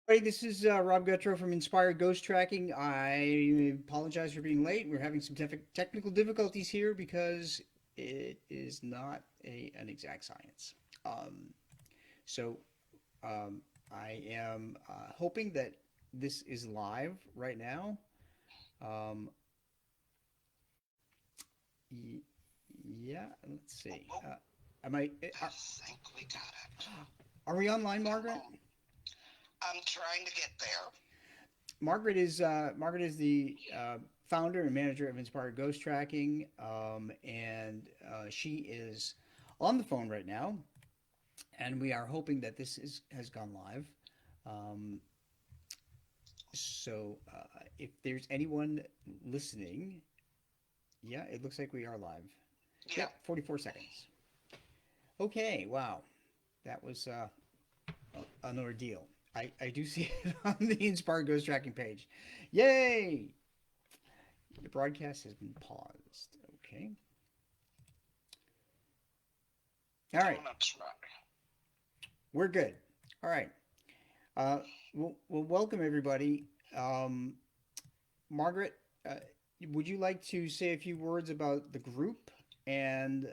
Hey, this is Rob Gutro from Inspired Ghost Tracking. I apologize for being late. We're having some technical difficulties here because it is not an exact science. Um, so um, I am hoping that this is live right now. Um, y- yeah, let's Oh, see. oh, Am I? I think we got it. Are we online, Come Margaret? on. I'm trying to get there. Margaret is the founder and manager of Inspired Ghost Tracking, and she is on the phone right now, and we are hoping that this is has gone live. Um, so if there's anyone listening, yeah, it looks like we are live. Yeah. Yep, 44 seconds. Okay, wow, that was an ordeal. I do see it on the Inspired Ghost Tracking page. Yay! The broadcast has been paused. Okay. All I'm right. going to try. We're good. All right. Well, welcome everybody. Um, Margaret, uh, would you like to say a few words about the group and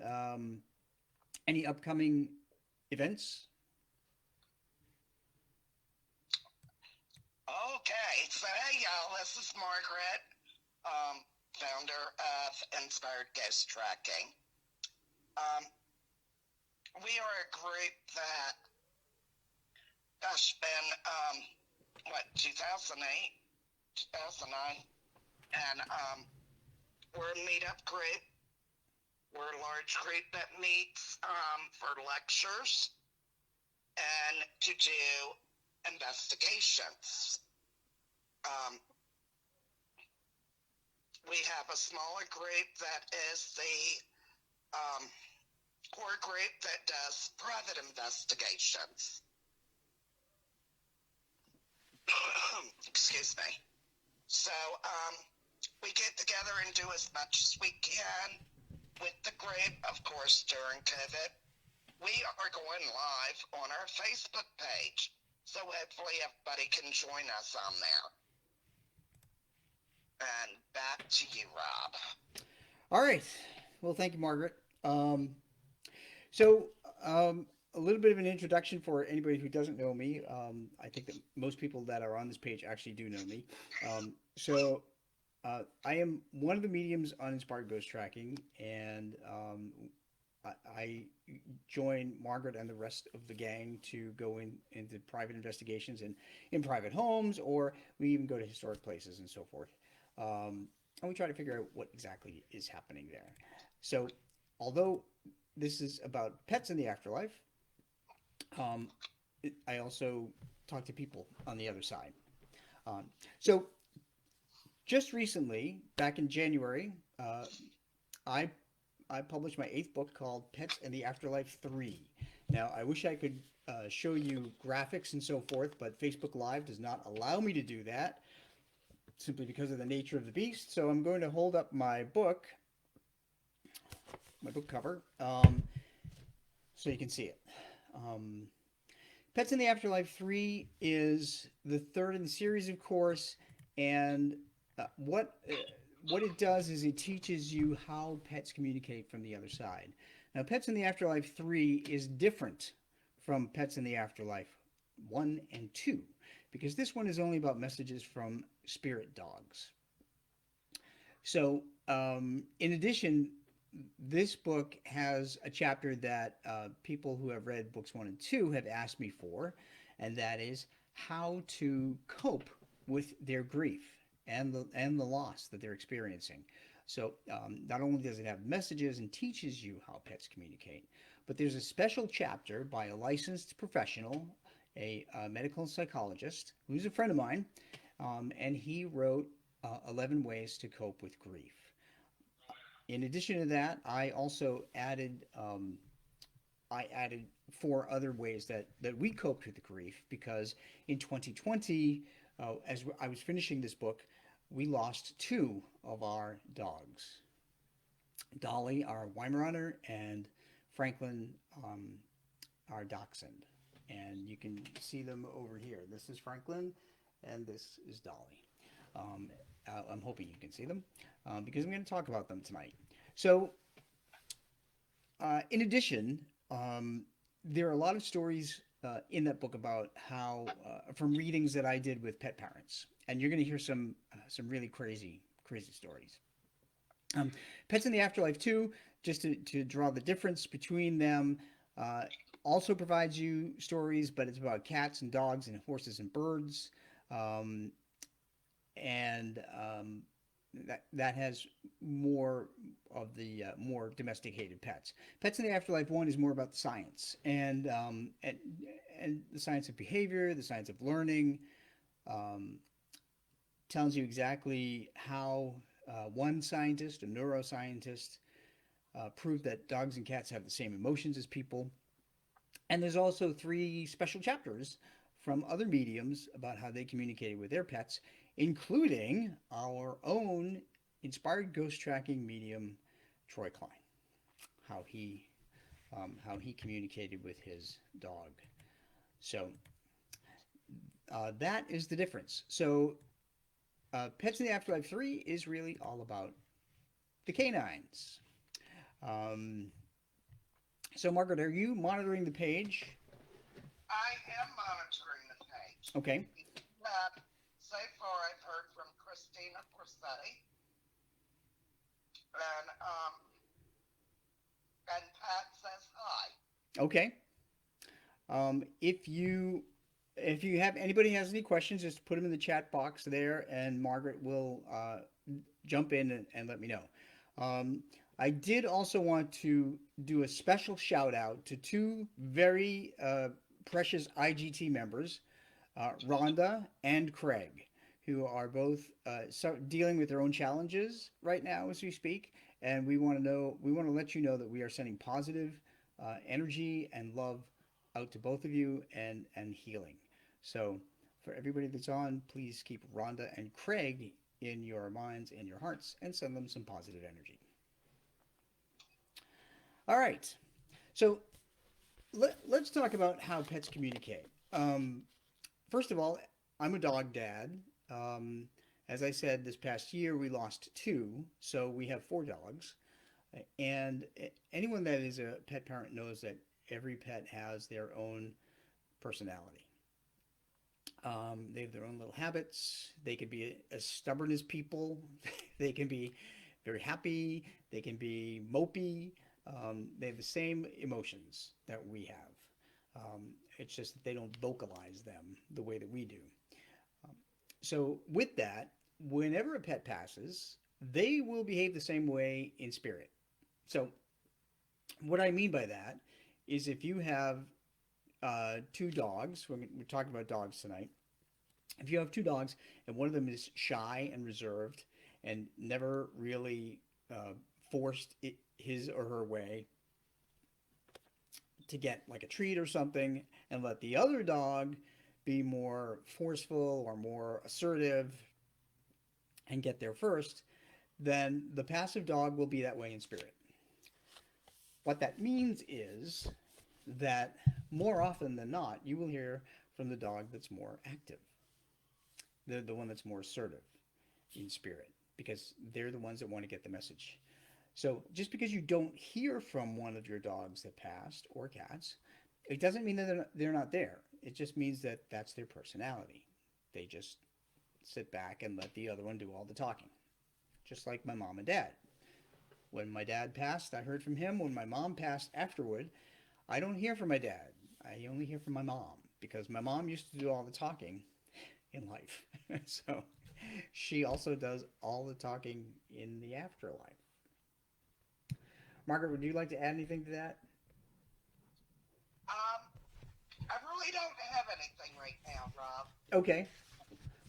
any upcoming events? Okay. So, hey, y'all. This is Margaret, founder of Inspired Ghost Tracking. Um, we are a group that, gosh, been, 2008, 2009. And we're a meetup group. We're a large group that meets for lectures and to do investigations. Um, we have a smaller group that is the core group that does private investigations. Excuse me. So we get together and do as much as we can with the group, of course, during COVID. We are going live on our Facebook page. So hopefully everybody can join us on there. And back to you, Rob. All right. Well, thank you, Margaret. So, a little bit of an introduction for anybody who doesn't know me. I think that most people that are on this page actually do know me. I am one of the mediums on Inspired Ghost Tracking, and I join Margaret and the rest of the gang to go into private investigations in private homes, or we even go to historic places and so forth. And we try to figure out what exactly is happening there. So, although this is about pets in the afterlife, um, I also talk to people on the other side. Um, so, just recently, back in January, I I published my eighth book called Pets and the Afterlife 3. Now, I wish I could show you graphics and so forth, but Facebook Live does not allow me to do that simply because of the nature of the beast. So I'm going to hold up my book cover, so you can see it. Um, Pets in the Afterlife 3 is the third in the series, of course, and what it does is it teaches you how pets communicate from the other side. Now, Pets in the Afterlife 3 is different from Pets in the Afterlife 1 and 2 because this one is only about messages from spirit dogs. So, in addition, this book has a chapter that people who have read books 1 and 2 have asked me for, and that is how to cope with their grief and the loss that they're experiencing. So, not only does it have messages and teaches you how pets communicate, but there's a special chapter by a licensed professional, a medical psychologist who's a friend of mine, and he wrote 11 ways to cope with grief. In addition to that, I added four other ways that we coped with the grief because in 2020, as I was finishing this book, we lost two of our dogs, Dolly, our Weimaraner, and Franklin, our Dachshund. and you can see them over here. This is Franklin, and this is Dolly. Um, I'm hoping you can see them because I'm going to talk about them tonight. So, in addition, there are a lot of stories in that book about how, from readings that I did with pet parents, and you're going to hear some really crazy stories. Um, Pets in the Afterlife 2, just to draw the difference between them, uh, also provides you stories, but it's about cats and dogs and horses and birds. Um, and that has more of the more domesticated pets. Pets in the Afterlife one is more about the science and the science of behavior, the science of learning. Um, Tells you exactly how one scientist, a neuroscientist, proved that dogs and cats have the same emotions as people. And there's also three special chapters from other mediums about how they communicated with their pets, including our own inspired ghost tracking medium, Troy Klein, how he communicated with his dog. So that is the difference. So Pets in the Afterlife 3 is really all about the canines. Um, so, Margaret, are you monitoring the page? I am monitoring the page. Okay. So far, I've heard from Christina Corsetti and and Pat says hi. Okay. If you have anybody has any questions, just put them in the chat box there, and Margaret will jump in and let me know. Um, I did also want to do a special shout out to two very precious IGT members, Rhonda and Craig, who are both dealing with their own challenges right now as we speak. And we want to let you know that we are sending positive energy and love out to both of you and healing. So, for everybody that's on, please keep Rhonda and Craig in your minds and your hearts and send them some positive energy. All right. So, let's talk about how pets communicate. First of all, I'm a dog dad. Um, as I said, this past year we lost two, so we have four dogs. And anyone that is a pet parent knows that every pet has their own personality. They have their own little habits. They can be as stubborn as people. They can be very happy. They can be mopey. They have the same emotions that we have. It's just that they don't vocalize them the way that we do. Um, so, with that, whenever a pet passes, they will behave the same way in spirit. So, what I mean by that is if you have two dogs, we're talking about dogs tonight. If you have two dogs and one of them is shy and reserved and never really forced his or her way to get like a treat or something, and let the other dog be more forceful or more assertive and get there first, then the passive dog will be that way in spirit. What that means is that more often than not, you will hear from the dog that's more active, the one that's more assertive in spirit, because they're the ones that want to get the message. So just because you don't hear from one of your dogs that passed or cats, it doesn't mean that they're not there. It just means that that's their personality. They just sit back and let the other one do all the talking. Just like my mom and dad. When my dad passed, I heard from him. When my mom passed afterward, I don't hear from my dad. I only hear from my mom because my mom used to do all the talking in life. So she also does all the talking in the afterlife. Margaret, would you like to add anything to that? Um, I really don't have anything right now, Rob. Okay.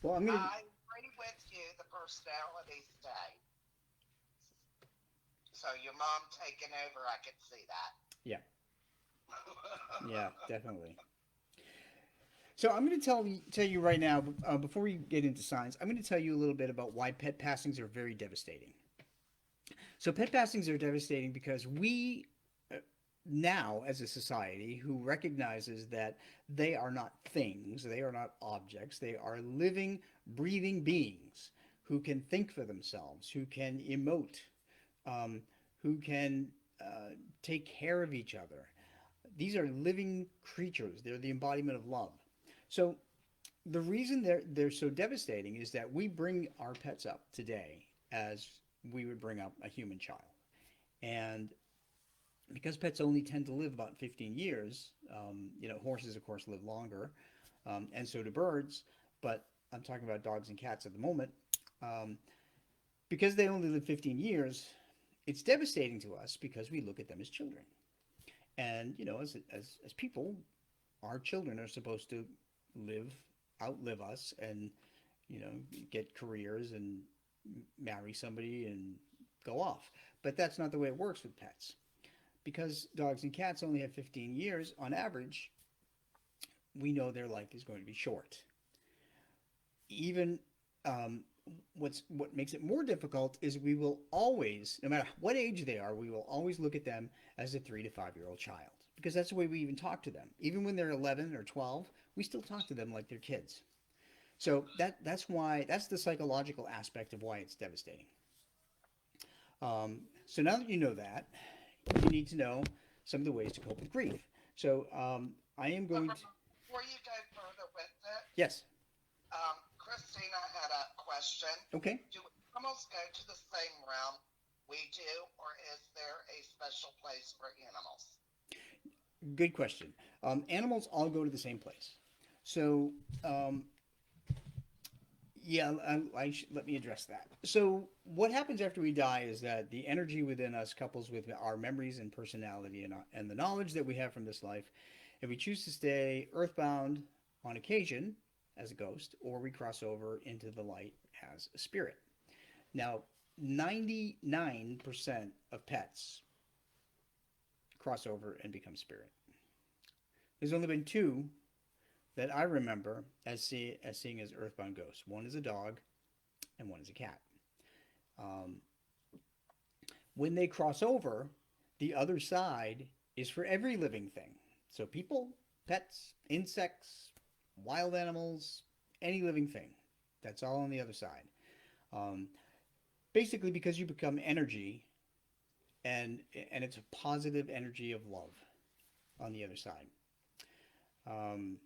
Well, I'm going to. I agree with you. The personality stay. So your mom taking over, I can see that. Yeah. Yeah, definitely. So I'm going to tell you right now, before we get into science, I'm going to tell you a little bit about why pet passings are very devastating. So pet passings are devastating because we, now as a society who recognizes that they are not things, they are not objects, they are living, breathing beings who can think for themselves, who can emote, um, who can take care of each other. These are living creatures. They're the embodiment of love. So the reason they're so devastating is that we bring our pets up today as we would bring up a human child, and because pets only tend to live about 15 years, horses, of course, live longer, and so do birds, but I'm talking about dogs and cats at the moment. Um, because they only live 15 years, it's devastating to us because we look at them as children. And, as people, our children are supposed to live, outlive us, and, get careers and marry somebody and go off. But that's not the way it works with pets. Because dogs and cats only have 15 years on average, we know their life is going to be short. Even what makes it more difficult is we will always, no matter what age they are, we will always look at them as a 3 to 5 year old child because that's the way we even talk to them. Even when they're 11 or 12, we still talk to them like they're kids. So that's the psychological aspect of why it's devastating. So now that you know that, you need to know some of the ways to cope with grief. So I am But going to. before you go further with it, Yes. Christina had a question. Okay. Do animals go to the same realm we do, or is there a special place for animals? Good question. Animals all go to the same place. So um, yeah, let me address that. So, what happens after we die is that the energy within us couples with our memories and personality and the knowledge that we have from this life. If we choose to stay earthbound on occasion as a ghost, or we cross over into the light as a spirit. Now, 99% of pets cross over and become spirit. There's only been two that I remember as seeing as earthbound ghosts. One is a dog, and one is a cat. Um, when they cross over, the other side is for every living thing. So people, pets, insects, wild animals, any living thing. That's all on the other side. Um, Basically, because you become energy, and it's a positive energy of love on the other side. Um,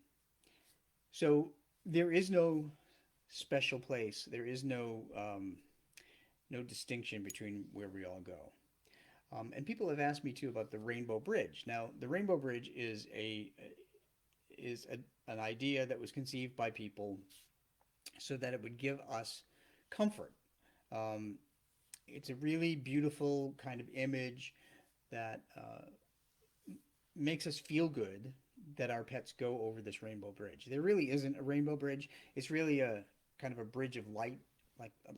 so there is no special place. There is no distinction between where we all go. And people have asked me too about the Rainbow Bridge. Now, the Rainbow Bridge an idea that was conceived by people so that it would give us comfort. Um, it's a really beautiful kind of image that makes us feel good that our pets go over this rainbow bridge. There really isn't a rainbow bridge. It's really a kind of a bridge of light,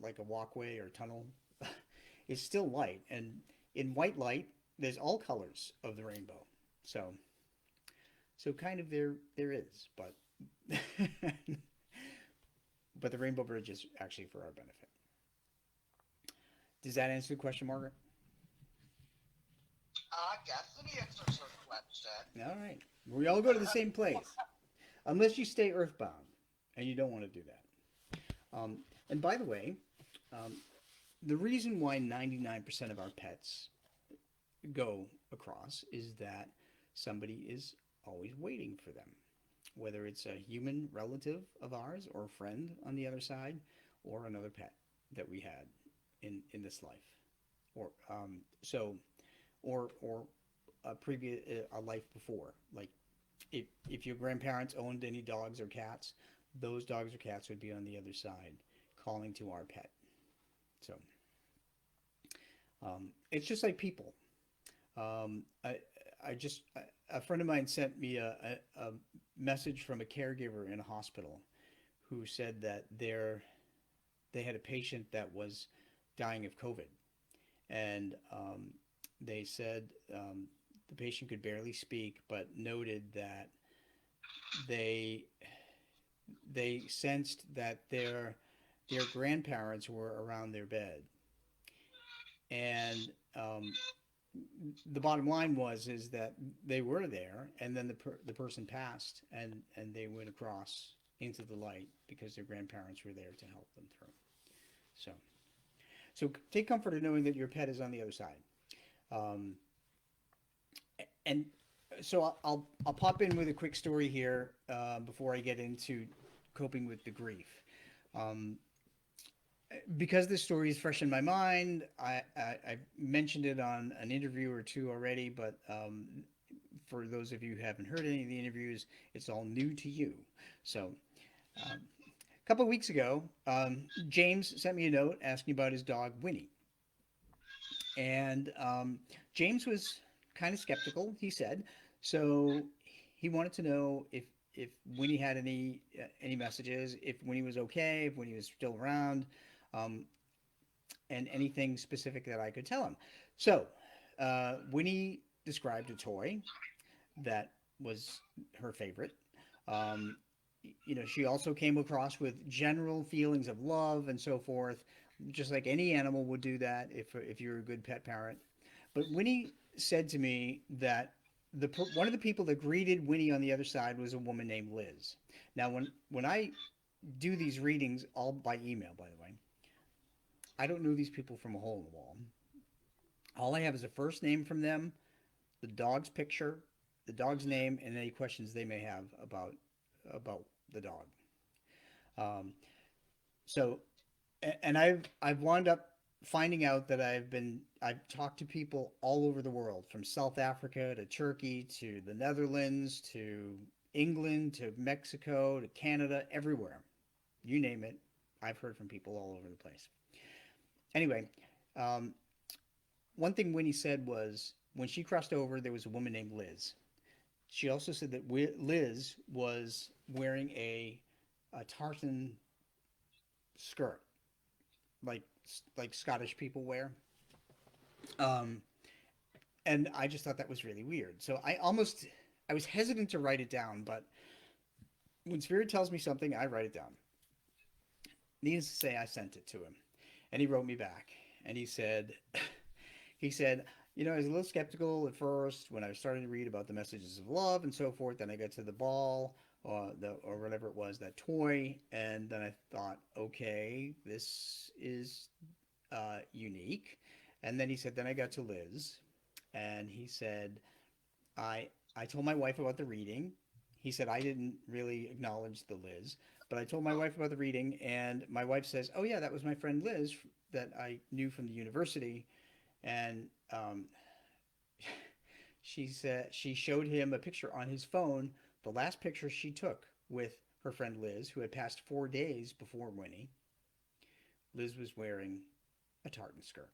like a walkway or tunnel. It's still light, and in white light, there's all colors of the rainbow. So kind of there is, but but the rainbow bridge is actually for our benefit. Does that answer the question, Margaret? I guess it answers your question. All right. We all go to the same place, unless you stay earthbound, and you don't want to do that. And by the way, um, the reason why 99% of our pets go across is that somebody is always waiting for them, whether it's a human relative of ours or a friend on the other side, or another pet that we had in this life, or or a previous a life before. Like if your grandparents owned any dogs or cats, those dogs or cats would be on the other side, calling to our pet. So it's just like people. Um, I, I just a friend of mine sent me a message from a caregiver in a hospital who said that they had a patient that was dying of COVID, and they said the patient could barely speak, but noted that they they sensed that their grandparents were around their bed, and the bottom line is that they were there, and then the person passed, and they went across into the light because their grandparents were there to help them through. So so take comfort in knowing that your pet is on the other side. Um, and so I'll pop in with a quick story here before I get into coping with the grief. Um, because this story is fresh in my mind, I mentioned it on an interview or two already, but for those of you who haven't heard any of the interviews, it's all new to you. So, a couple of weeks ago, James sent me a note asking about his dog, Winnie. And James was kind of skeptical, he said. So, he wanted to know if Winnie had any messages, if Winnie was okay, if Winnie was still around. Um, and anything specific that I could tell him. So, Winnie described a toy that was her favorite. Um, she also came across with general feelings of love and so forth, just like any animal would do that if you're a good pet parent. But Winnie said to me that one of the people that greeted Winnie on the other side was a woman named Liz. Now, when I do these readings all by email, by the way, I don't know these people from a hole in the wall. All I have is a first name from them, the dog's picture, the dog's name, and any questions they may have about the dog. Um, so, and I've wound up finding out that I've talked to people all over the world, from South Africa to Turkey to the Netherlands to England to Mexico to Canada, everywhere. You name it, I've heard from people all over the place. Anyway, um, one thing Winnie said was when she crossed over, there was a woman named Liz. She also said that Liz was wearing a tartan skirt, like like Scottish people wear. Um, and I just thought that was really weird. So I was hesitant to write it down, but when Spirit tells me something, I write it down. Needless to say, I sent it to him, and he wrote me back, and he said, I was a little skeptical at first when I started to read about the messages of love and so forth. Then I got to the ball or whatever it was, that toy, and then I thought, okay, this is unique. And then he said, then I got to Liz, and he said, I told my wife about the reading. He said I didn't really acknowledge the Liz, but I told my wife about the reading, and my wife says, "Oh yeah, that was my friend Liz that I knew from the university." And she said she showed him a picture on his phone, the last picture she took with her friend Liz, who had passed 4 days before Winnie. Liz was wearing a tartan skirt.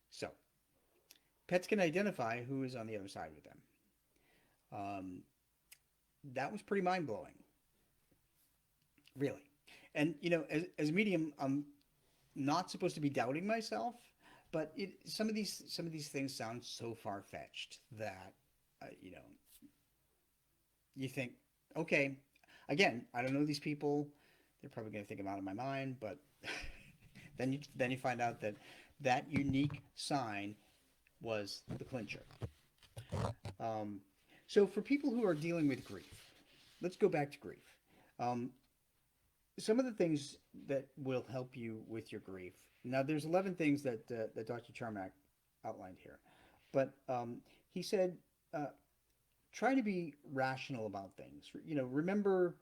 So pets can identify who is on the other side with them. Um, that was pretty mind blowing, really. And as a medium, I'm not supposed to be doubting myself, but some of these things sound so far fetched that you know you think, okay, again, I don't know these people. They're probably going to think I'm out of my mind, but then you find out that that unique sign was the clincher. Um, so for people who are dealing with grief, let's go back to grief. Um, some of the things that will help you with your grief. Now, there's 11 things that Dr. Charmak outlined here, but he said try to be rational about things. Remember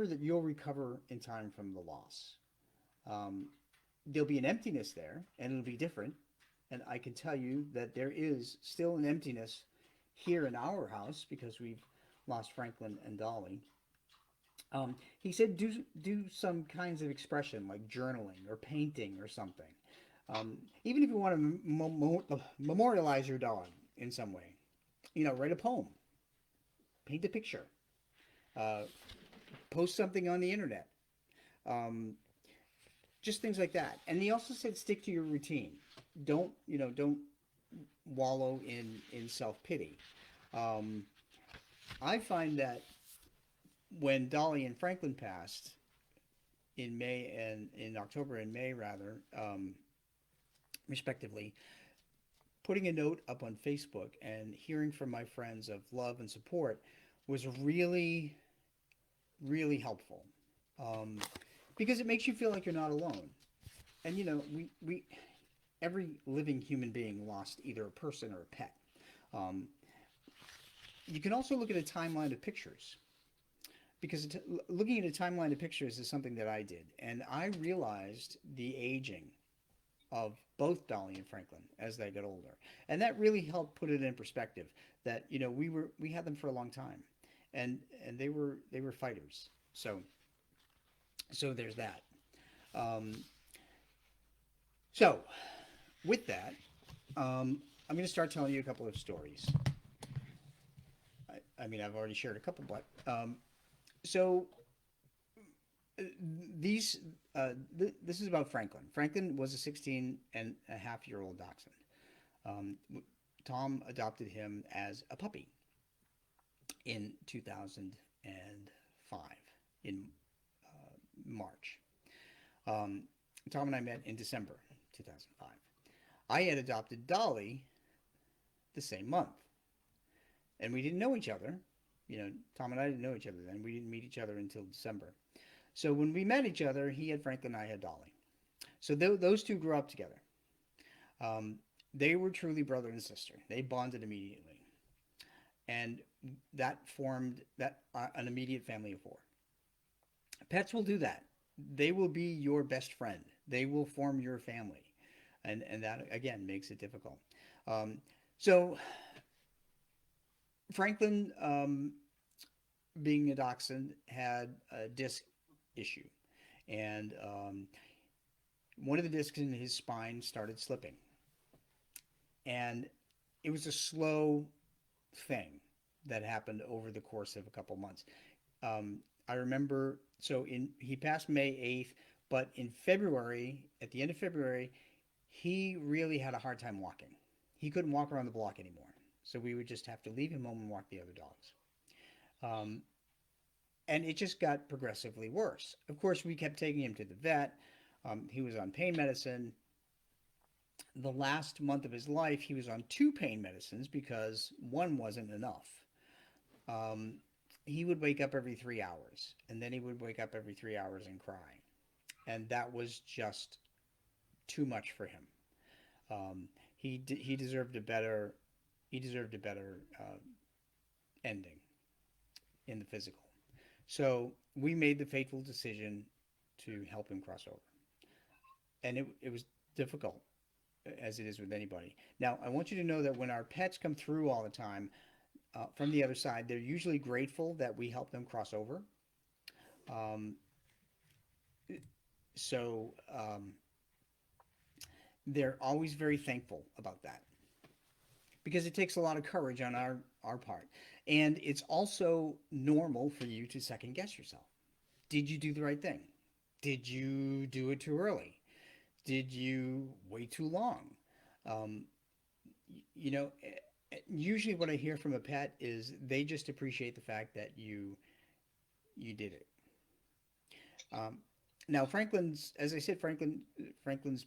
that you'll recover in time from the loss. Um, there'll be an emptiness there, and it'll be different. And I can tell you that there is still an emptiness here in our house because we've lost Franklin and Dolly. He said do some kinds of expression like journaling or painting or something. Even if you want to memorialize your dog in some way, write a poem, paint a picture, uh, post something on the internet, um, just things like that. And he also said stick to your routine. Don't wallow in self pity. Um, I find that when Dolly and Franklin passed in October and May rather, respectively, putting a note up on Facebook and hearing from my friends of love and support was really, really helpful, um, because it makes you feel like you're not alone. And we every living human being lost either a person or a pet. Um, you can also look at a timeline of pictures because looking at a timeline of pictures is something that I did, and I realized the aging of both Dolly and Franklin as they got older, and that really helped put it in perspective. That we had them for a long time, and they were fighters. So there's that. Um, so with that, I'm going to start telling you a couple of stories. I mean, I've already shared a couple, but so these this is about Franklin. Franklin was a 16 and a half year old dachshund. Um, Tom adopted him as a puppy in 2005 in March. Um, Tom and I met in December 2005. I had adopted Dolly the same month, and we didn't know each other. Tom and I didn't know each other then. We didn't meet each other until December. So when we met each other, he had Franklin, I had Dolly. So those two grew up together. Um, they were truly brother and sister. They bonded immediately, and that formed an immediate family of four. Pets will do that. They will be your best friend. They will form your family, and that again makes it difficult. Um, so Franklin, being a dachshund, had a disc issue, and one of the discs in his spine started slipping, and it was a slow thing that happened over the course of a couple months. I remember, so in he passed May 8th, but in February, at the end of February, he really had a hard time walking. He couldn't walk around the block anymore, so we would just have to leave him home and walk the other dogs. Um, and it just got progressively worse. Of course, we kept taking him to the vet. He was on pain medicine. The last month of his life, he was on two pain medicines because one wasn't enough. Um, he would wake up every 3 hours, and then he would wake up every 3 hours and cry, and that was just too much for him. He deserved a better ending in the physical. So we made the fateful decision to help him cross over, and it was difficult as it is with anybody. Now, I want you to know that when our pets come through all the time from the other side, they're usually grateful that we help them cross over. Um, so they're always very thankful about that because it takes a lot of courage on our part. And it's also normal for you to second guess yourself. Did you do the right thing? Did you do it too early? Did you wait too long? Um, usually what I hear from a pet is they just appreciate the fact that you did it. Um, now Franklin's, as I said, Franklin's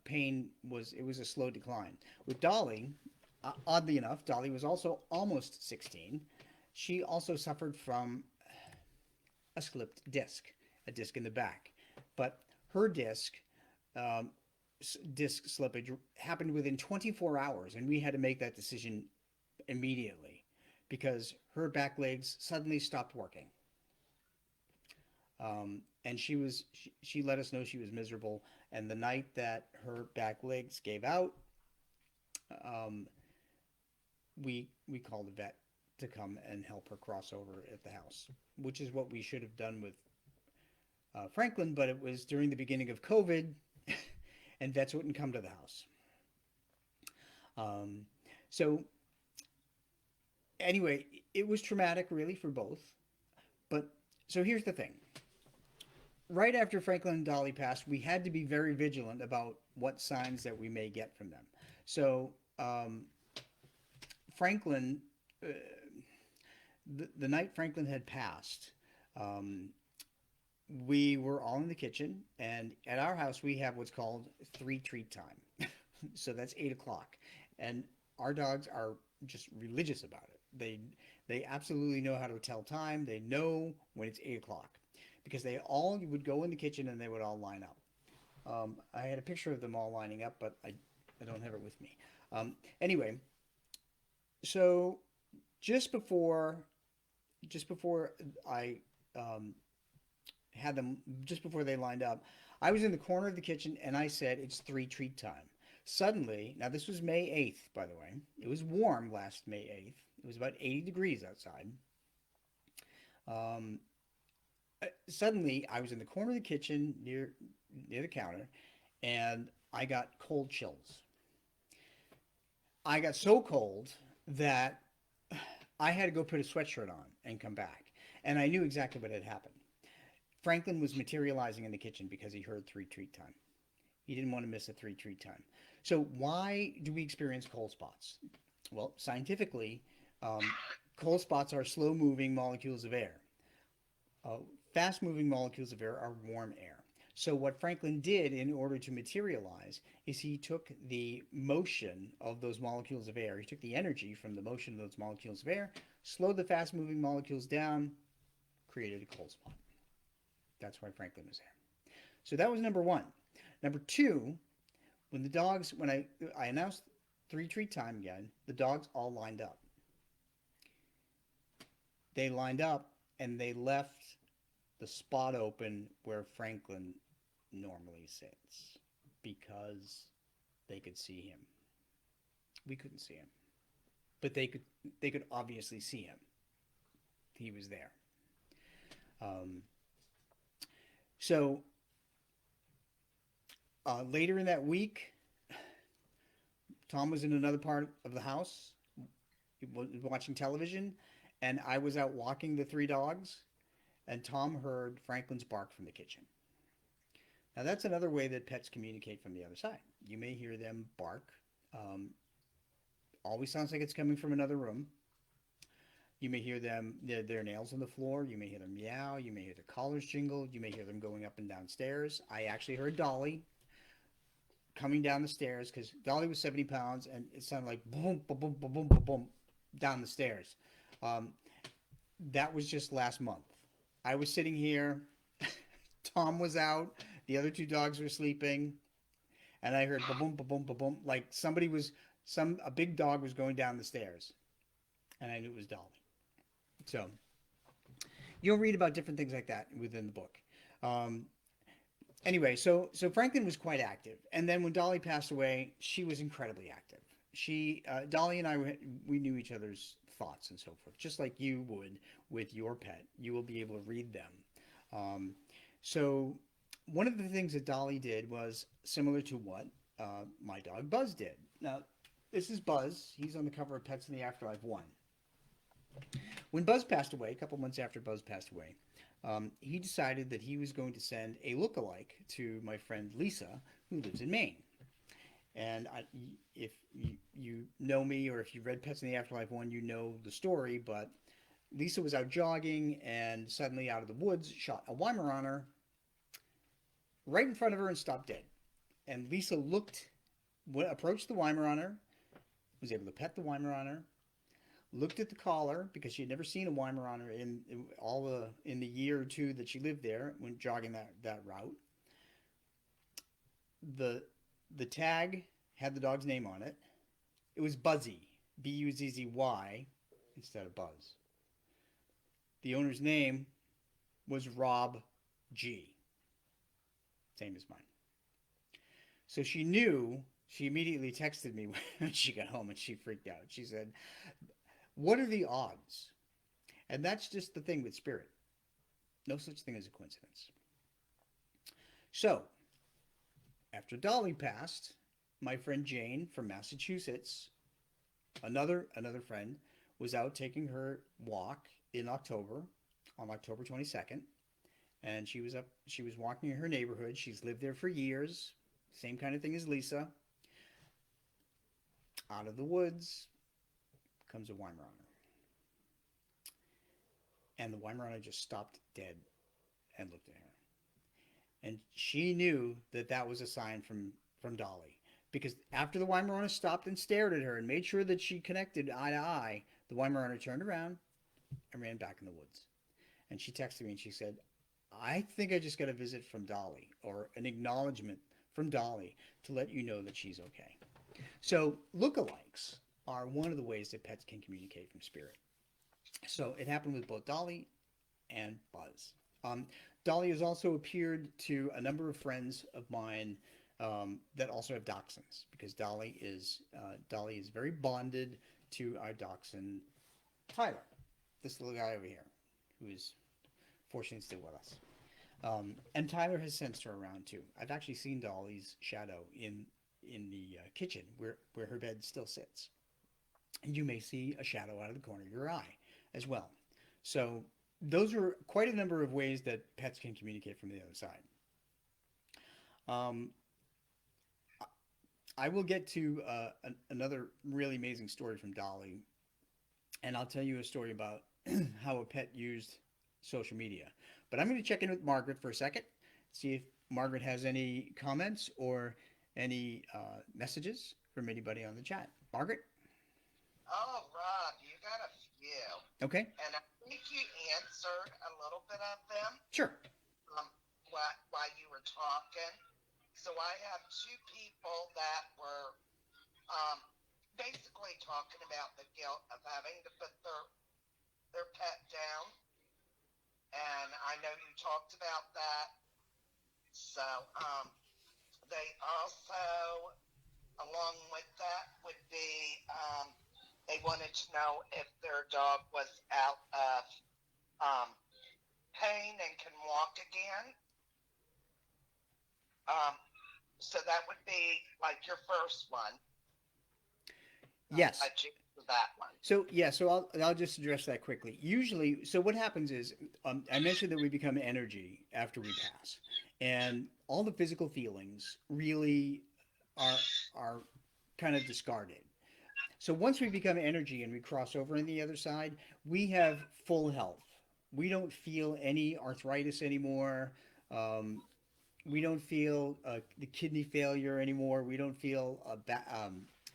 pain was a slow decline. With Dolly, oddly enough, Dolly was also almost 16. She also suffered from a slipped disc, a disc in the back, but her um, disc slippage happened within 24 hours, and we had to make that decision immediately because her back legs suddenly stopped working. And she let us know she was miserable. And the night that her back legs gave out, um, we called the vet to come and help her cross over at the house, which is what we should have done with Franklin. But it was during the beginning of COVID, and vets wouldn't come to the house. Um, so anyway, it was traumatic, really, for both. But so here's the thing: right after Franklin and Dolly passed, we had to be very vigilant about what signs that we may get from them. So Franklin, the night Franklin had passed, um, we were all in the kitchen, and at our house we have what's called three treat time. So that's 8 o'clock, and our dogs are just religious about it. They absolutely know how to tell time. They know when it's 8 o'clock because they all would go in the kitchen and they would all line up. I had a picture of them all lining up, but I don't have it with me. Anyway, so just before just before I um, had them just before they lined up, I was in the corner of the kitchen and I said, "It's three treat time." Suddenly, now this was May 8th, by the way. It was warm last May 8th. It was about 80 degrees outside. Um, Suddenly, I was in the corner of the kitchen near the counter, and I got cold chills. I got so cold that I had to go put a sweatshirt on and come back. And I knew exactly what had happened. Franklin was materializing in the kitchen because he heard three treat time. He didn't want to miss a three treat time. So, why do we experience cold spots? Well, scientifically, um, cold spots are slow moving molecules of air. Uh, Fast moving molecules of air are warm air. So, what Franklin did in order to materialize is he took the motion of those molecules of air, he took the energy from the motion of those molecules of air, slowed the fast moving molecules down, created a cold spot. That's why Franklin was there. So, that was number one. Number two, when I announced three treat time again, the dogs all lined up. They lined up and they left the spot open where Franklin normally sits because they could see him. We couldn't see him, but they could obviously see him. He was there. Um, so later in that week, Tom was in another part of the house watching television, and I was out walking the three dogs, and Tom heard Franklin's bark from the kitchen. Now, that's another way that pets communicate from the other side. You may hear them bark. Um, Always sounds like it's coming from another room. You may hear their nails on the floor. You may hear them meow. You may hear their collars jingle. You may hear them going up and down stairs. I actually heard Dolly coming down the stairs because Dolly was 70 pounds and it sounded like boom, boom, boom, boom, boom, boom, boom down the stairs. Um, that was just last month. I was sitting here. Tom was out. The other two dogs were sleeping, and I heard boom, boom, boom, boom, boom, like a big dog was going down the stairs, and I knew it was Dolly. So you'll read about different things like that within the book. Um, anyway, so Franklin was quite active, and then when Dolly passed away, she was incredibly active. Dolly and I, we knew each other's thoughts and so forth, just like you would with your pet. You will be able to read them. Um, so one of the things that Dolly did was similar to what my dog Buzz did. Now, this is Buzz. He's on the cover of Pets in the Afterlife 1. When Buzz passed away, a couple months after Buzz passed away, he decided that he was going to send a look-alike to my friend Lisa, who lives in Maine. And if you know me or if you've read Pets in the Afterlife 1, you know the story, but Lisa was out jogging and suddenly out of the woods shot a Weimaraner right in front of her and stopped dead. And Lisa approached the Weimaraner, was able to pet the Weimaraner, looked at the collar because she had never seen a Weimaraner in the year or two that she lived there, went jogging that route. The tag had the dog's name on it. It was Buzzy, Buzzzy, instead of Buzz. The owner's name was Rob G, same as mine. So she knew. She immediately texted me when she got home and she freaked out. She said, "What are the odds?" And that's just the thing with spirit. No such thing as a coincidence. So, after Dolly passed, my friend Jane from Massachusetts, another friend, was out taking her walk in October, on October 22nd, and she was walking in her neighborhood. She's lived there for years. Same kind of thing as Lisa. Out of the woods comes a Weimaraner. And the Weimaraner just stopped dead and looked at her. And she knew that that was a sign from Dolly, because after the Weimaraner stopped and stared at her and made sure that she connected eye to eye, the Weimaraner turned around and ran back in the woods. And she texted me and she said, I think I just got a visit from Dolly, or an acknowledgement from Dolly to let you know that she's okay. So lookalikes are one of the ways that pets can communicate from spirit. So it happened with both Dolly and Buzz. Um, Dolly has also appeared to a number of friends of mine that also have dachshunds, because Dolly is very bonded to our dachshund Tyler, this little guy over here, who is fortunately still with us. And Tyler has sensed her around too. I've actually seen Dolly's shadow in the kitchen where her bed still sits. And you may see a shadow out of the corner of your eye as well. So those are quite a number of ways that pets can communicate from the other side. Um, I will get to another really amazing story from Dolly, and I'll tell you a story about how a pet used social media. But I'm going to check in with Margaret for a second, see if Margaret has any comments or any messages from anybody on the chat. Margaret? Oh, Rob, you got a few. Okay. And I think you answered a little bit of them Sure. um, while you were talking. So I have two people that were basically talking about the guilt of having to put their pet down. And I know you talked about that. So they also, along with that, would be they wanted to know if their dog was out of um, pain and can walk again. Um, so that would be like your first one. Yes. I choose that one. So yeah, so I'll just address that quickly. Usually, so what happens is, I mentioned that we become energy after we pass, and all the physical feelings really are are kind of discarded. So once we become energy and we cross over on the other side, we have full health. We don't feel any arthritis anymore. Um, we don't feel the kidney failure anymore. We don't feel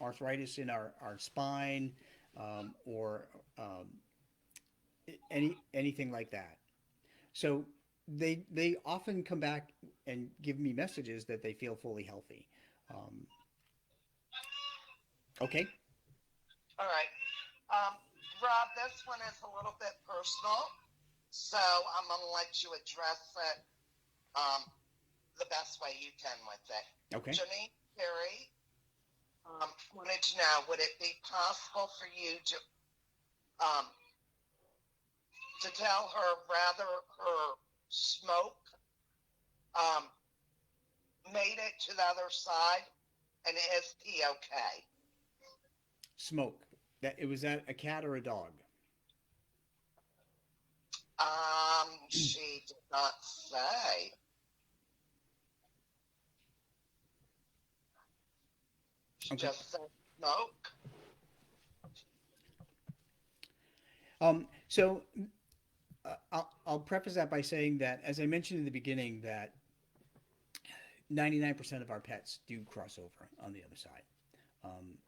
arthritis in our spine, or anything like that. So they often come back and give me messages that they feel fully healthy. Um, okay. All right. Rob, this one is a little bit personal. So I'm going to let you address it um, the best way you can with it. Okay. Janine Perry wanted to know, would it be possible for you um, to tell her rather her smoke um, made it to the other side, and is he okay? Smoke. That a cat or a dog? She did not say. She Okay. just said smoke. So I'll preface that by saying that, as I mentioned in the beginning, that 99% of our pets do cross over on the other side. Um,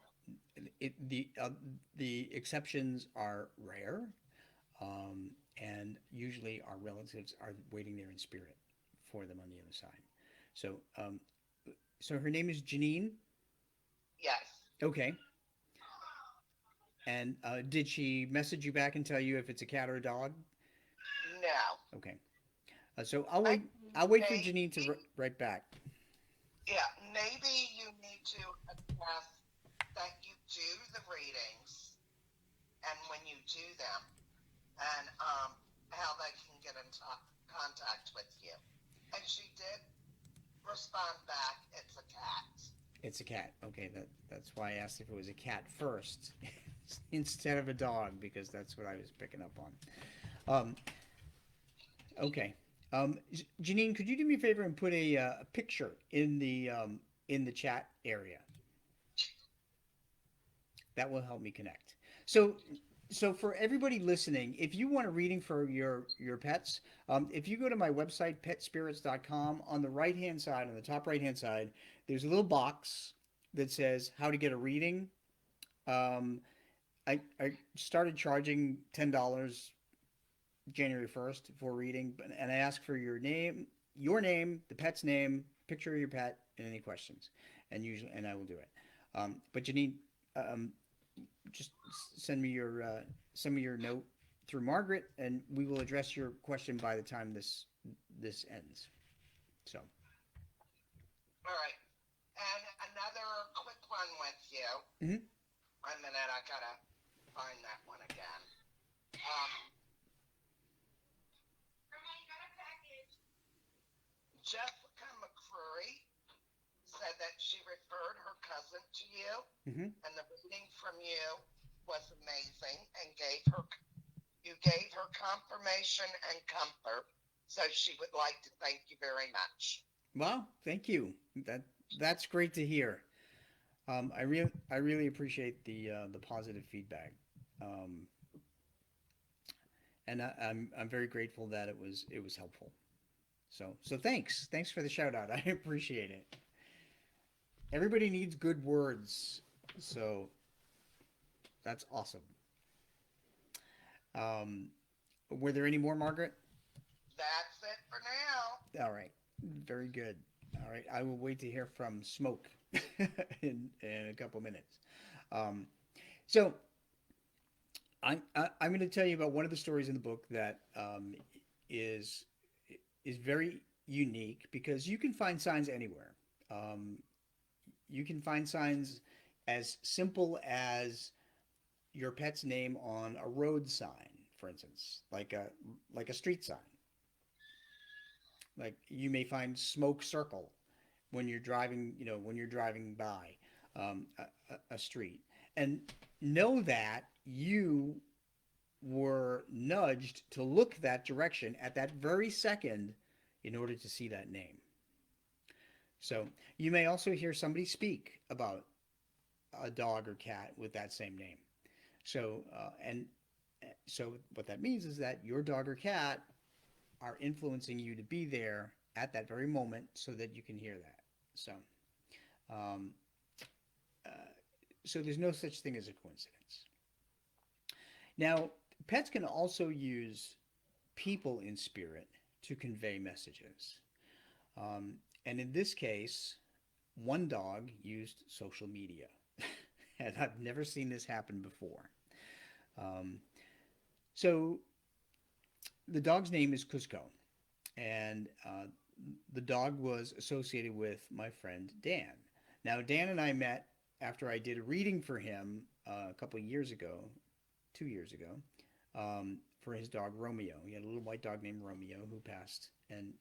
the exceptions are rare, and usually our relatives are waiting there in spirit for them on the other side. So, so her name is Janine. Yes. Okay. And did she message you back and tell you if it's a cat or a dog? No. Okay. So I'll wait. I'll wait for Janine to write back. Yeah, maybe you need to address that you do the readings, and when you do them, and how they can get in contact with you. And she did respond back, it's a cat. It's a cat. Okay, that's why I asked if it was a cat first instead of a dog, because that's what I was picking up on. Okay. Janine, could you do me a favor and put a picture in the chat area? That will help me connect. So So for everybody listening, if you want a reading for your pets, if you go to my website petspirits.com, on the right hand side, on the top right hand side, there's a little box that says how to get a reading. Um, I started charging $10 January 1st for reading, and I ask for your name, the pet's name, picture of your pet, and any questions, and I will do it. But you need um, just send me your note through Margaret, and we will address your question by the time this ends. So, All right. And another quick one with you. mhm. One minute, I gotta find that one again. Um, Jessica McCrory said that she referred her cousin to you, Mhm. and the reading from you was amazing, and you gave her confirmation and comfort. So she would like to thank you very much. Well, thank you. That's great to hear. I really appreciate the positive feedback, um, and I'm very grateful that it was helpful. So thanks for the shout out. I appreciate it. Everybody needs good words, so that's awesome. Um, were there any more, Margaret? That's it for now. All right, very good. All right, I will wait to hear from Smoke in a couple minutes. Um, so I'm going to tell you about one of the stories in the book that is is very unique because you can find signs anywhere. Um, you can find signs as simple as your pet's name on a road sign, for instance, like a street sign. Like you may find Smoke Circle when you're driving, when you're driving by a street, and know that you were nudged to look that direction at that very second in order to see that name. So you may also hear somebody speak about a dog or cat with that same name. So what that means is that your dog or cat are influencing you to be there at that very moment so that you can hear that. So, um, uh, so there's no such thing as a coincidence. Now, pets can also use people in spirit to convey messages. Um, and in this case, one dog used social media. And I've never seen this happen before. Um, so the dog's name is Cusco, and the dog was associated with my friend Dan. Now, Dan and I met after I did a reading for him a couple of years ago, 2 years ago, for his dog Romeo. He had a little white dog named Romeo who passed, and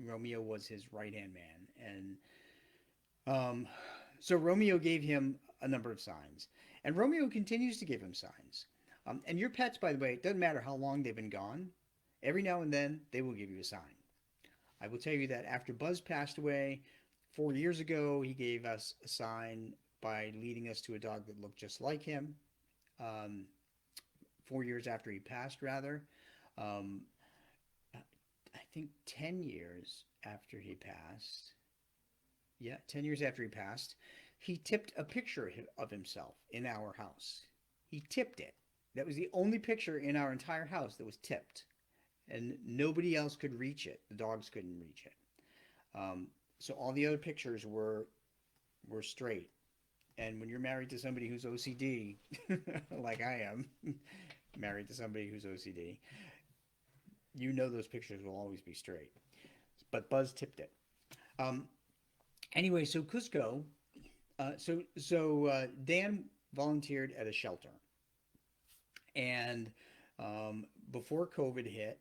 Romeo was his right hand man. And so Romeo gave him a number of signs, and Romeo continues to give him signs. And your pets, by the way, it doesn't matter how long they've been gone. Every now and then, they will give you a sign. I will tell you that after Buzz passed away 4 years ago, he gave us a sign by leading us to a dog that looked just like him. Um, 4 years after he passed, rather. Um, I think 10 years after he passed, yeah, 10 years after he passed, he tipped a picture of himself in our house. He tipped it. That was the only picture in our entire house that was tipped. And nobody else could reach it. The dogs couldn't reach it. So all the other pictures were straight. And when you're married to somebody who's OCD, like I am, married to somebody who's OCD, you know those pictures will always be straight. But Buzz tipped it. Um, anyway, so Cusco, Dan volunteered at a shelter, and before COVID hit,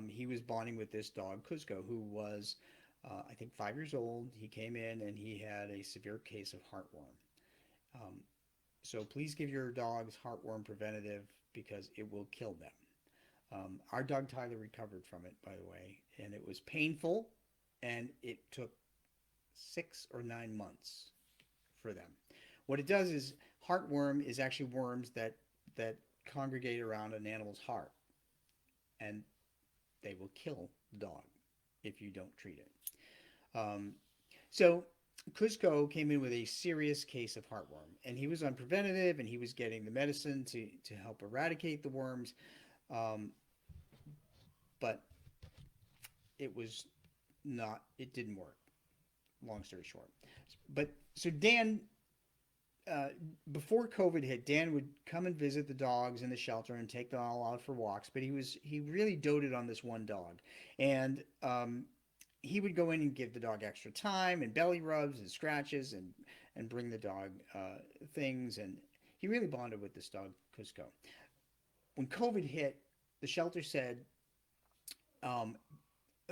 he was bonding with this dog Cusco, who was, I think, 5 years old. He came in and he had a severe case of heartworm. Um, so please give your dogs heartworm preventative because it will kill them. Our dog Tyler recovered from it, by the way, and it was painful, and it took 6 or 9 months for them. What it does is heartworm is actually worms that congregate around an animal's heart, and they will kill the dog if you don't treat it. So Cusco came in with a serious case of heartworm, and he was on preventative, and he was getting the medicine to help eradicate the worms, um, but it was not. It didn't work. Long story short, but so Dan uh, before COVID hit, Dan would come and visit the dogs in the shelter and take them all out for walks. But he really doted on this one dog, and he would go in and give the dog extra time and belly rubs and scratches and bring the dog things. And he really bonded with this dog, Cusco. When COVID hit, the shelter said um,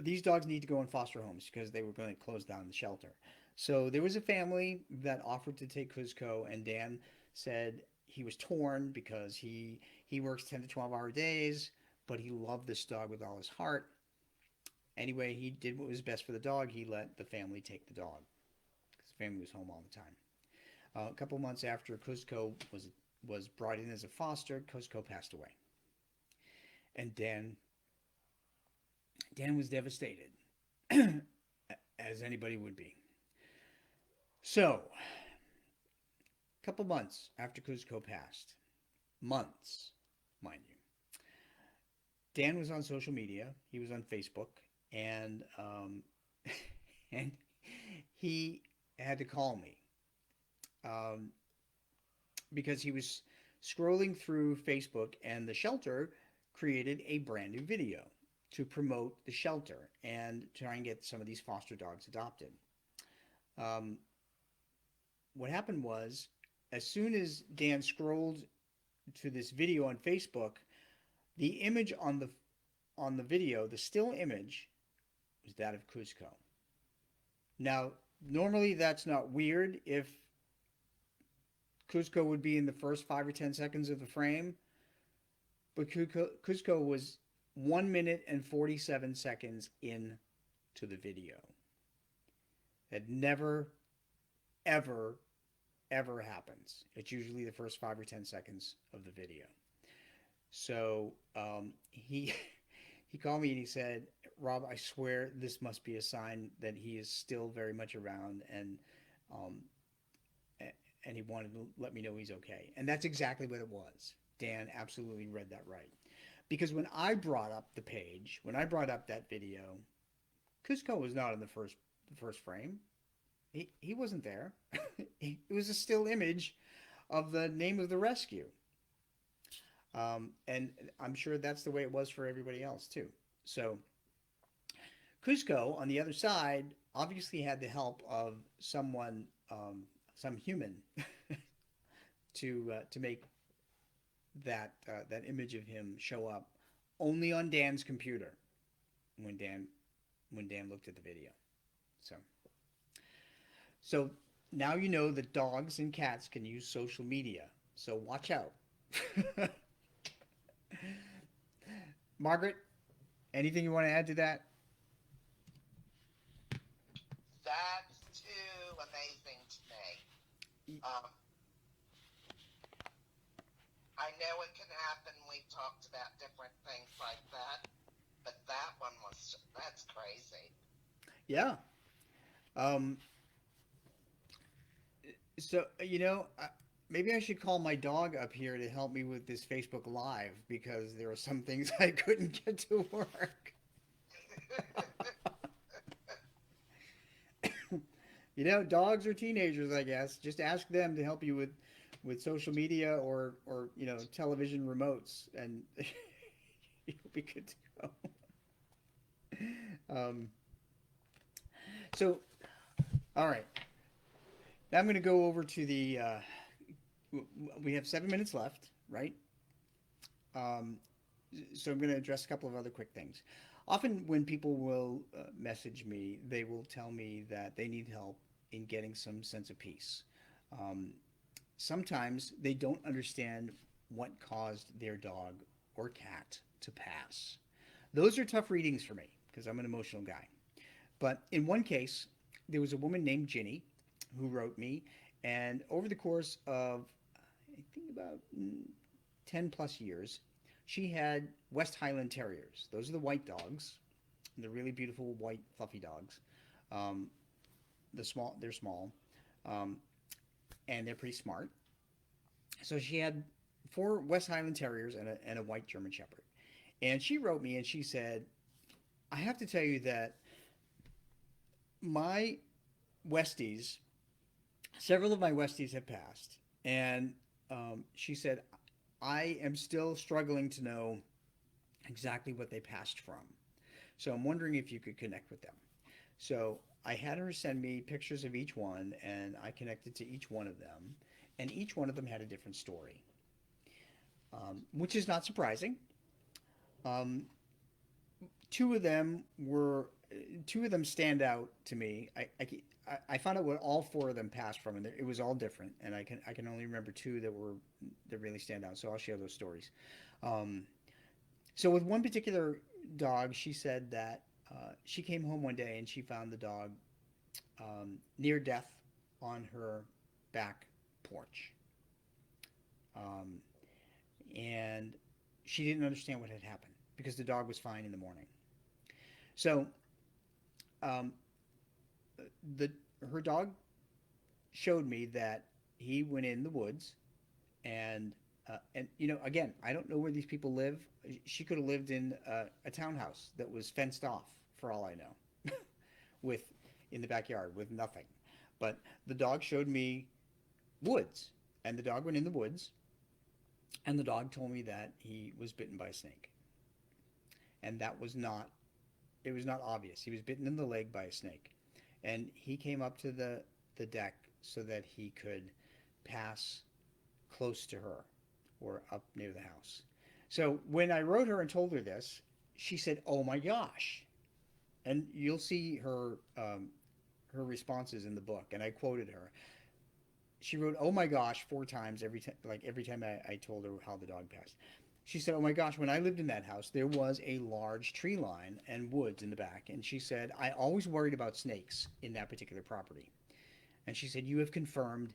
these dogs need to go in foster homes because they were going to close down the shelter. So there was a family that offered to take Cuzco, and Dan said he was torn because he works 10 to 12 hour days, but he loved this dog with all his heart. Anyway, he did what was best for the dog. He let the family take the dog because the family was home all the time. A couple months after Cuzco was brought in as a foster, Cuzco passed away, and Dan was devastated, as anybody would be. So, a couple months after Cuzco passed, months, mind you, Dan was on social media. He was on Facebook, and and he had to call me um, because he was scrolling through Facebook, and the shelter created a brand new video to promote the shelter and try and get some of these foster dogs adopted. Um, what happened was, as soon as Dan scrolled to this video on Facebook, the image on the video, the still image, was that of Cusco. Now, normally that's not weird if Cusco would be in the first 5 or 10 seconds of the frame, but Cusco was 1 minute and 47 seconds into the video. That never, ever, ever happens. It's usually the first 5 or 10 seconds of the video. So he he called me and he said, "Rob, I swear this must be a sign that he is still very much around, um, and he wanted to let me know he's okay." And that's exactly what it was. Dan absolutely read that right. Because when I brought up the page, when I brought up that video, Cusco was not in the first frame. He wasn't there. It was a still image of the name of the rescue. And I'm sure that's the way it was for everybody else too. So Cusco, on the other side, obviously had the help of someone, some human, to make that image of him show up only on Dan's computer when Dan looked at the video. So so now you know that dogs and cats can use social media. So watch out. Margaret, anything you want to add to that? That's too amazing to me. Um, I know it can happen. We've talked about different things like that, but that's crazy. Yeah. Um, so maybe I should call my dog up here to help me with this Facebook Live because there are some things I couldn't get to work. Dogs are teenagers, I guess. Just ask them to help you with social media or television remotes, and you'll be good to go. Um, so, all right. Now I'm going to go over to the. We have 7 minutes left, right? Um, so I'm going to address a couple of other quick things. Often, when people will message me, they will tell me that they need help in getting some sense of peace. Um, Sometimes they don't understand what caused their dog or cat to pass. Those are tough readings for me because I'm an emotional guy. But in one case, there was a woman named Ginny who wrote me, And over the course of, I think about 10 plus years, she had West Highland Terriers. Those are the white dogs, the really beautiful white fluffy dogs. Um, they're small, um, and they're pretty smart. So she had four West Highland Terriers and a white German Shepherd. And she wrote me and she said, I have to tell you that my Westies, several of my Westies have passed. And she said, I am still struggling to know exactly what they passed from. So I'm wondering if you could connect with them. So I had her send me pictures of each one, and I connected to each one of them. And each one of them had a different story, which is not surprising. Um, two of them were two of them stand out to me. I found out what all four of them passed from, and it was all different. And I can only remember two that really stand out. So I'll share those stories. Um, so with one particular dog, she said that she came home one day and she found the dog near death on her back porch, um, and she didn't understand what had happened because the dog was fine in the morning. So um, the her dog showed me that he went in the woods and again, I don't know where these people live. She could have lived in a townhouse that was fenced off for all I know, with in the backyard with nothing. But the dog showed me woods, and the dog went in the woods, and the dog told me that he was bitten by a snake, and that was not it was not obvious. He was bitten in the leg by a snake, and he came up to the deck so that he could pass close to her or up near the house. So when I wrote her and told her this, she said, "Oh my gosh!" And you'll see her responses in the book. And I quoted her. She wrote, "Oh my gosh," 4 times every time I told her how the dog passed. She said, "Oh my gosh, when I lived in that house, there was a large tree line and woods in the back." And she said, "I always worried about snakes in that particular property." And she said, "You have confirmed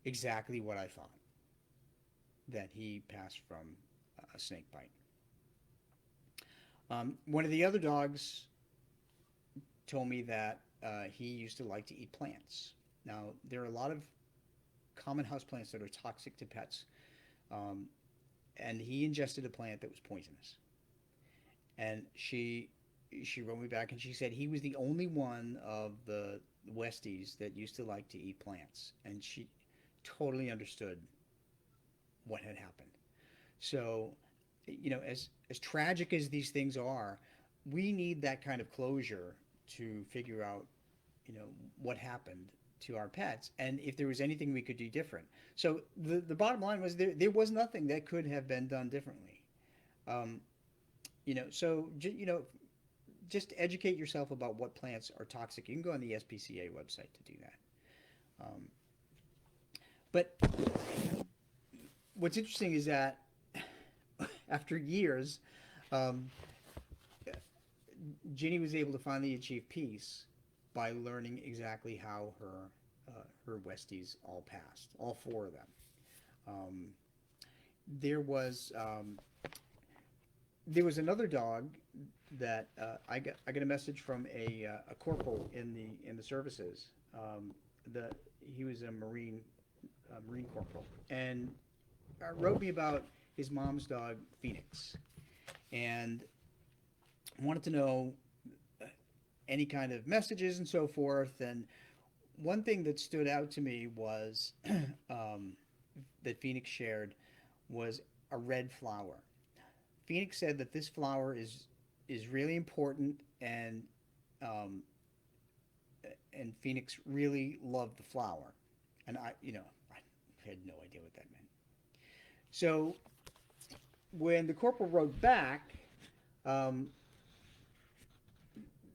exactly what I thought, that he passed from a snake bite." One of the other dogs told me that he used to like to eat plants. Now, there are a lot of common house plants that are toxic to pets, um, and he ingested a plant that was poisonous. And she wrote me back and she said he was the only one of the Westies that used to like to eat plants, and she totally understood what had happened. So, as tragic as these things are, we need that kind of closure to figure out, what happened to our pets and if there was anything we could do different. So the bottom line was there was nothing that could have been done differently. Um, so just educate yourself about what plants are toxic. You can go on the SPCA website to do that. But what's interesting is that after years, um, Ginny was able to finally achieve peace by learning exactly how her Westies all passed, all four of them. Um, there was there was another dog that I got a message from a corporal in the services. The He was a Marine corporal, and wrote me about his mom's dog Phoenix, and wanted to know any kind of messages and so forth. And one thing that stood out to me was that Phoenix shared was a red flower. Phoenix said that this flower is really important, um, and Phoenix really loved the flower, and I had no idea what that meant. So when the corporal wrote back, um,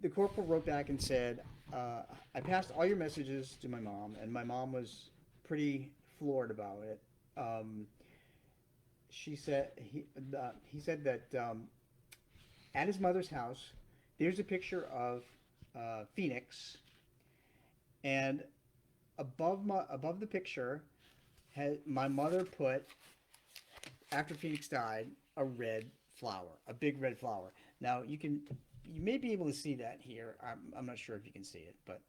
the corporal wrote back and said, "I passed all your messages to my mom, and my mom was pretty floored about it." Um, she said he said that at his mother's house, there's a picture of Phoenix and above the picture, my mother put, after Phoenix died, a red flower, a big red flower. Now you may be able to see that here. I'm not sure if you can see it, but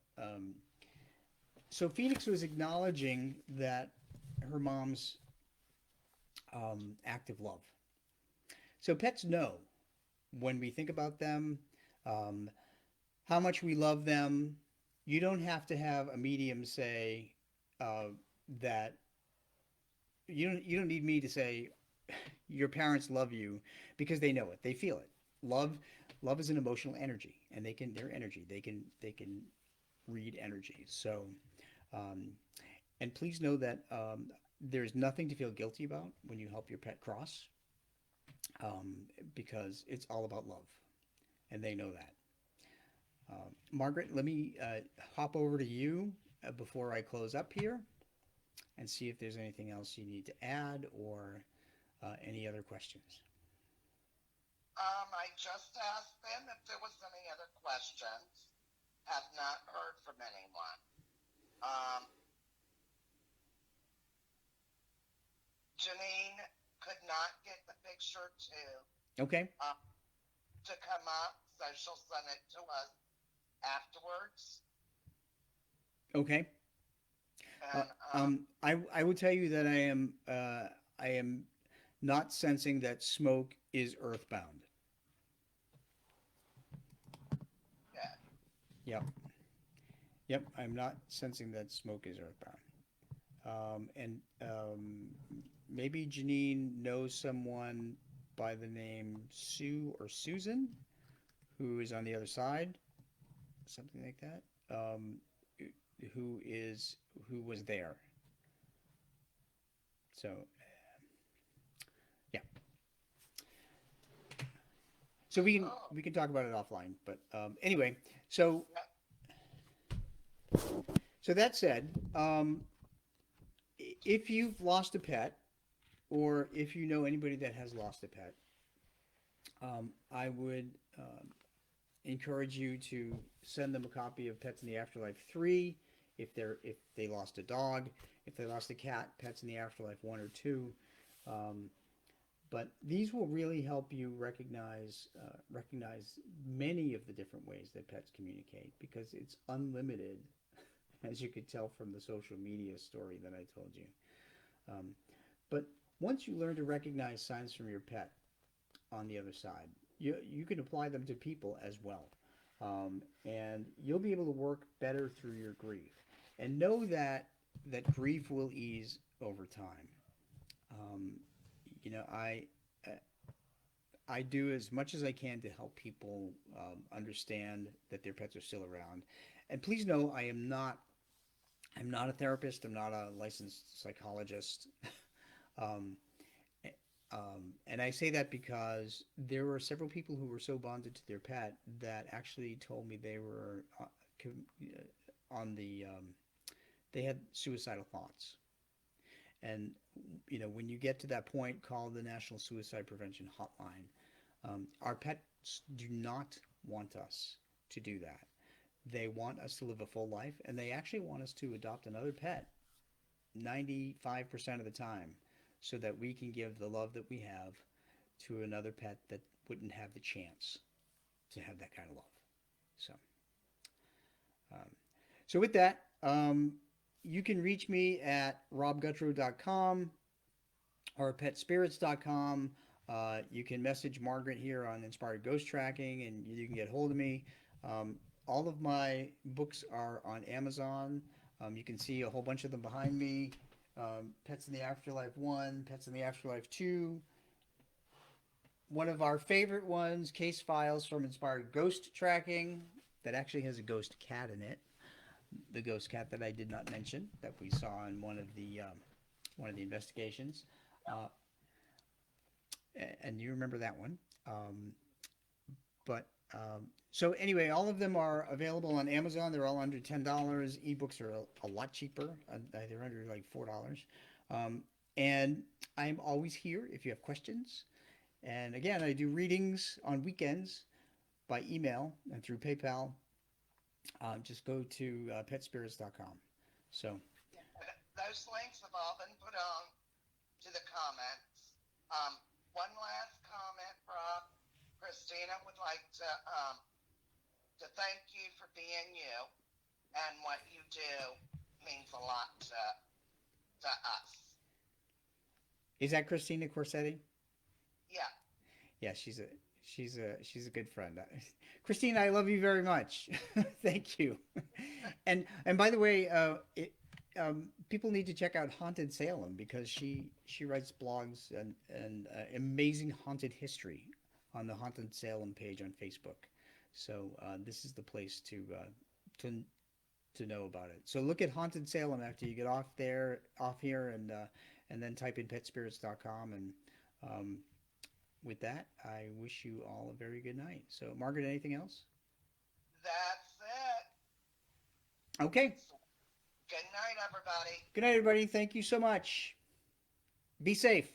so Phoenix was acknowledging that her mom's act of love. So pets know when we think about them, um, how much we love them. You don't have to have a medium say uh, that you don't need me to say your parents love you, because they know it. They feel it. Love love is an emotional energy, and they're energy. They can read energy. So um, and please know that there's nothing to feel guilty about when you help your pet cross, um, because it's all about love, and they know that. Margaret, let me hop over to you before I close up here and see if there's anything else you need to add, or any other questions. I just asked them if there was any other questions. Have not heard from anyone. Um, Janine could not get the picture Okay. to come up, so she'll send it to us afterwards. Okay. And I will tell you that I am not sensing that smoke is earthbound. yeah, Yep. Yep. I'm not sensing that smoke is earthbound. And maybe Janine knows someone by the name Sue or Susan who is on the other side, something like that. Who is who was there? So yeah. So oh, we can talk about it offline. But anyway, so yeah, so that said, if you've lost a pet, or if you know anybody that has lost a pet, I would encourage you to send them a copy of Pets in the Afterlife 3 if they lost a dog, if they lost a cat, Pets in the Afterlife 1 or 2. Um, but these will really help you recognize many of the different ways that pets communicate, because it's unlimited, as you could tell from the social media story that I told you. Um, but once you learn to recognize signs from your pet on the other side, you can apply them to people as well. And you'll be able to work better through your grief. And know that grief will ease over time. Um, you know, I do as much as I can to help people understand that their pets are still around. And please know, I'm not a therapist. I'm not a licensed psychologist. um, and I say that because there were several people who were so bonded to their pet that actually told me they were on the they had suicidal thoughts. And when you get to that point, call the National Suicide Prevention Hotline. Our pets do not want us to do that. They want us to live a full life, and they actually want us to adopt another pet 95% of the time, so that we can give the love that we have to another pet that wouldn't have the chance to have that kind of love. So, um, so with that, you can reach me at robgutro.com or petspirits.com. You can message Margaret here on Inspired Ghost Tracking, and you can get hold of me. All of my books are on Amazon. You can see a whole bunch of them behind me. Pets in the Afterlife 1, Pets in the Afterlife 2. One of our favorite ones, Case Files from Inspired Ghost Tracking, that actually has a ghost cat in it. The ghost cat that I did not mention, that we saw in one of the investigations. Uh, and you remember that one. But so anyway, all of them are available on Amazon. They're all under $10. Ebooks are a lot cheaper. They're under like $4. Um, and I'm always here if you have questions. And again, I do readings on weekends by email and through PayPal. Just go to petspirits.com. So Those links have all been put on to the comments. One last comment, Rob. Christina would like to thank you for being you, and what you do means a lot to us. is that Christina Corsetti? Yeah. Yeah, she's a good friend. Christina, I love you very much. Thank you. And by the way, people need to check out Haunted Salem because she writes blogs and amazing haunted history on the Haunted Salem page on Facebook. So this is the place to to know about it. So look at Haunted Salem after you get off here, and then type in petspirits.com. And um, with that, I wish you all a very good night. So, Margaret, anything else? That's it. Okay. Good night, everybody. Good night, everybody. Thank you so much. Be safe.